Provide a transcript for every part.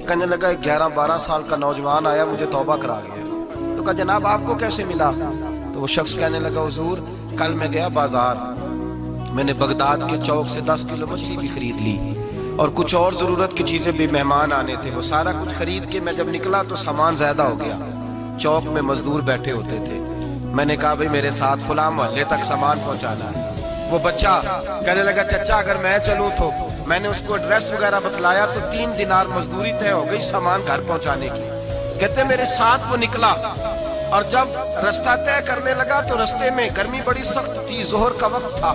کہنے لگا 11-12 سال کا نوجوان آیا مجھے توبہ کرا گیا. تو کہا جناب آپ کو کیسے ملا؟ تو وہ شخص کہنے لگا حضور کل میں گیا بازار, میں نے بغداد کے چوک سے 10 کلو مچھلی بھی خرید لی اور کچھ اور ضرورت کی چیزیں بھی, مہمان آنے تھے, وہ سارا کچھ خرید کے میں جب نکلا تو سامان زیادہ ہو گیا. چوک میں مزدور بیٹھے ہوتے تھے, میں نے کہا بھئی میرے ساتھ فلاں محلے تک سامان پہنچانا ہے. وہ بچہ کہنے لگا چچا اگر میں چلوں تو, میں نے اس کو ایڈریس وغیرہ بتلایا تو 3 دینار مزدوری طے ہو گئی سامان گھر پہنچانے کی. کہتے میرے ساتھ وہ نکلا اور جب رستہ طے کرنے لگا تو رستے میں گرمی بڑی سخت تھی, ظہر کا وقت تھا.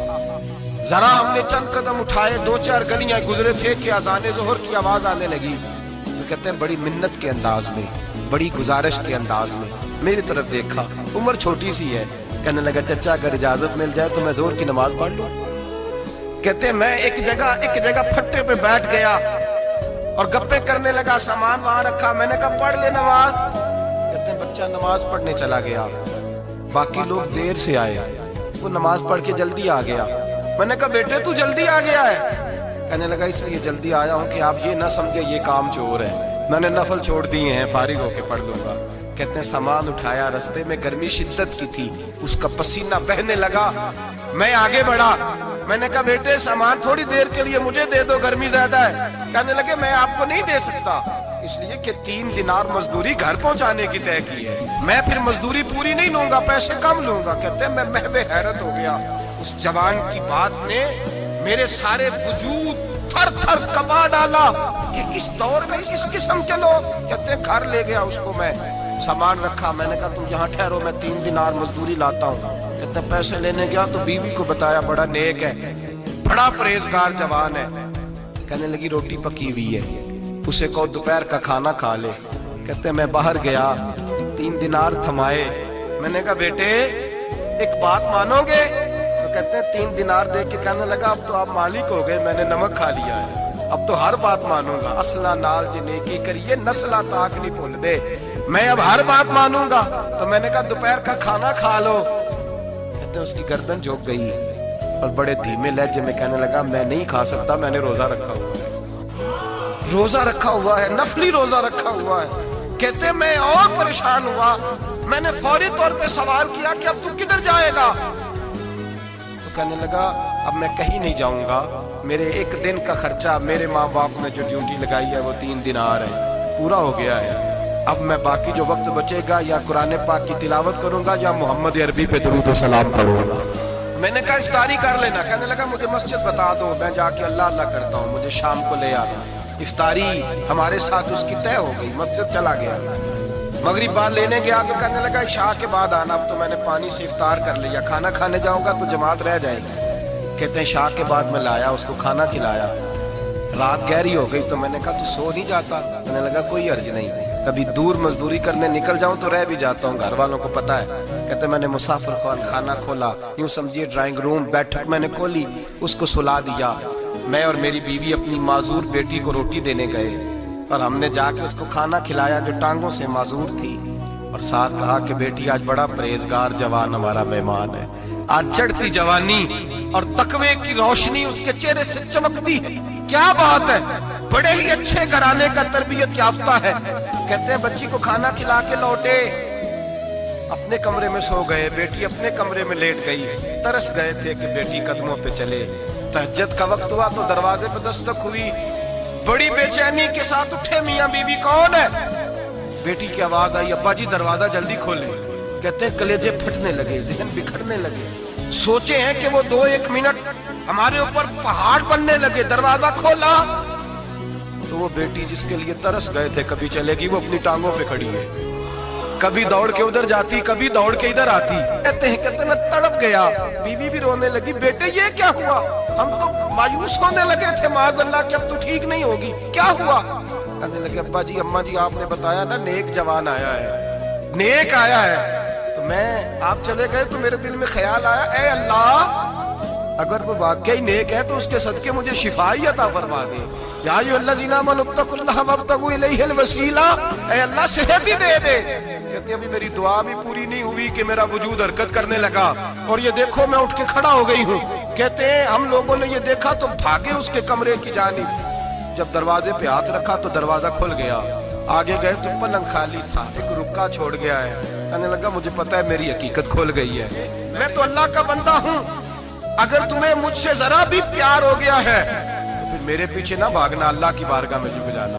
ذرا ہم نے چند قدم اٹھائے, 2-4 گلیاں گزرے تھے کہ اذان ظہر کی آواز آنے لگی. تو کہتے ہیں بڑی منت کے انداز میں, بڑی گزارش کے انداز میں میری طرف دیکھا, عمر چھوٹی سی ہے. کہنے لگا چچا اگر اجازت مل جائے تو میں ظہر کی نماز پڑھ لوں. کہتے ہیں میں ایک جگہ پھٹے پہ بیٹھ گیا اور گپے کرنے لگا, سامان وہاں رکھا, میں نے کہا پڑھ لے نماز. کہتے ہیں بچہ نماز پڑھنے چلا گیا, باقی لوگ دیر سے آئے, وہ نماز پڑھ کے جلدی آ گیا. میں نے کہا بیٹے تو جلدی آ گیا ہے؟ کہنے لگا اس لیے جلدی آیا ہوں کہ آپ یہ نہ سمجھے یہ کام چور ہے, میں نے نفل چھوڑ دیے ہیں, فارغ ہو کے پڑھ لوں گا. کہتے ہیں سامان اٹھایا, رستے میں گرمی شدت کی تھی, اس کا پسینہ بہنے لگا, میں آگے بڑھا. میں نے کہا بیٹے سامان تھوڑی دیر کے لیے مجھے دے دو, گرمی زیادہ ہے. کہنے لگے میں آپ کو نہیں دے سکتا, اس لیے کہ 3 دینار مزدوری گھر پہنچانے کی طے کی ہے, میں پھر مزدوری پوری نہیں لوں گا, پیسے کم لوں گا. کہتے ہیں میں محو حیرت ہو گیا, اس جوان کی بات نے میرے سارے وجود تھر تھر کبا ڈالا کہ اس دور میں اس قسم کے لوگ. کہتے ہیں گھر لے گیا اس کو, میں سامان رکھا, میں نے کہا تم یہاں ٹھہرو میں 3 دینار مزدوری لاتا ہوں. کہتے ہیں پیسے لینے گیا تو بیوی کو بتایا بڑا نیک ہے, بڑا پرہیزگار جوان ہے. کہنے لگی روٹی پکی ہوئی ہے, اسے کہو دوپہر کا کھانا کھا لے. کہتے ہیں میں باہر گیا, 3 دینار تھمائے, میں نے کہا بیٹے ایک بات مانو گے؟ تو کہتے ہیں 3 دینار دے کے کہنے لگا اب تو آپ مالک ہو گئے, میں نے نمک کھا لیا ہے, اب تو ہر بات مانوں گا. اصلہ نال جی نیکی کریے نسلہ تاک نہیں بھول دے, میں اب ہر بات مانوں گا. تو میں نے کہا دوپہر کا کھانا کھا لو. کہتے ہیں اس کی گردن جھک گئی اور بڑے دھیمے لہجے میں کہنے لگا میں نہیں کھا سکتا, میں نے روزہ رکھا ہوا ہے, روزہ رکھا ہوا ہے, نفلی روزہ رکھا ہوا ہے. کہتے ہیں میں اور پریشان ہوا, میں نے فوری طور پہ سوال کیا کہ اب تو کدھر جائے گا؟ تو کہنے لگا اب میں کہیں نہیں جاؤں گا, میرے 1 دن کا خرچہ میرے ماں باپ نے جو ڈیوٹی لگائی ہے وہ 3 دینار ہے, پورا ہو گیا ہے. اب میں باقی جو وقت بچے گا یا قرآن پاک کی تلاوت کروں گا یا محمد عربی پہ درود و سلام پڑھوں گا. میں نے کہا افطاری کر لینا. کہنے لگا مجھے مسجد بتا دو, میں جا کے اللہ اللہ کرتا ہوں, مجھے شام کو لے آنا. افطاری ہمارے ساتھ اس کی طے ہو گئی, مسجد چلا گیا. مغرب بعد لینے گیا تو کہنے لگا عشاء کے بعد آنا, اب تو میں نے پانی سے افطار کر لیا, کھانا کھانے جاؤں گا تو جماعت رہ جائے گی. کہتے ہیں عشاء کے بعد میں لایا, اس کو کھانا کھلایا, رات گہری ہو گئی تو میں نے کہا تو سو نہیں جاتا؟ کہنے لگا کوئی حرج نہیں, کبھی دور مزدوری کرنے نکل جاؤں تو رہ بھی جاتا ہوں, گھر والوں کو پتا ہے. کہتے میں نے مسافر خانہ کھولا, یوں سمجھیے ڈرائنگ روم بیٹھک میں نے کھولی, اس کو سلا دیا. میں اور میری بیوی اپنی معذور بیٹی کو روٹی دینے گئے اور ہم نے جا کے اس کو کھانا کھلایا جو ٹانگوں سے معذور تھی, اور ساتھ کہا کہ بیٹی آج بڑا پرہیزگار جوان ہمارا مہمان ہے, آج چڑھتی جوانی اور تقوی کی روشنی اس کے چہرے سے چمکتی ہے, کیا بات ہے, بڑے ہی اچھے گھرانے کا تربیت یافتہ ہے. کہتے ہیں بچی کو کھانا کھلا کے لوٹے, اپنے کمرے میں سو گئے, بیٹی اپنے کمرے میں لیٹ گئی. ترس گئے تھے کہ بیٹی قدموں پہ چلے. تہجد کا وقت ہوا تو دروازے پہ دستک ہوئی, بڑی بے چینی کے ساتھ اٹھے میاں بیوی, کون ہے؟ بیٹی کی آواز آئی ابا جی دروازہ جلدی کھولیں. کہتے ہیں کلیجے پھٹنے لگے, ذہن بکھرنے لگے, سوچے ہیں کہ وہ 2-1 منٹ ہمارے اوپر پہاڑ بننے لگے. دروازہ کھولا تو وہ بیٹی جس کے لیے ترس گئے تھے کبھی چلے گی, وہ اپنی ٹانگوں پہ کھڑی ہے, کبھی دوڑ کے ادھر جاتی, کبھی دوڑ کے ادھر آتی. کہتے میں تڑپ گیا. بیوی بھی رونے لگی, بیٹے یہ کیا ہوا؟ ہم تو مایوس ہونے لگے تھے معاذ اللہ کہ اب تو ٹھیک نہیں ہوگی, کیا ہوا؟ کہنے لگے ابا جی اماں جی آپ نے بتایا نا نیک جوان آیا ہے, نیک آیا ہے, تو میں آپ چلے گئے تو میرے دل میں خیال آیا اے اللہ اگر وہ واقعی نیک ہے تو اس کے صدقے مجھے شفا ہی عطا فرما دے. یا ایھا الذین آمنوا اتقوا اللہ وابتغوا الیہ الوسیلہ, اے اللہ صحت ہی دے دے. کہتے ابھی میری دعا بھی پوری نہیں ہوئی کہ میرا وجود حرکت کرنے لگا, اور یہ دیکھو میں اٹھ کے کھڑا ہو گئی ہوں. کہتے ہیں ہم لوگوں نے یہ دیکھا تو بھاگے اس کے کمرے کی جانب, جب دروازے پہ ہاتھ رکھا تو دروازہ کھل گیا. آگے گئے تو پلنگ خالی تھا, ایک رکا چھوڑ گیا ہے. کہنے لگا مجھے پتا ہے میری حقیقت کھل گئی ہے, میں تو اللہ کا بندہ ہوں. اگر تمہیں مجھ سے ذرا بھی پیار ہو گیا ہے تو پھر میرے پیچھے نہ بھاگنا, اللہ کی بارگاہ میں جھک جانا.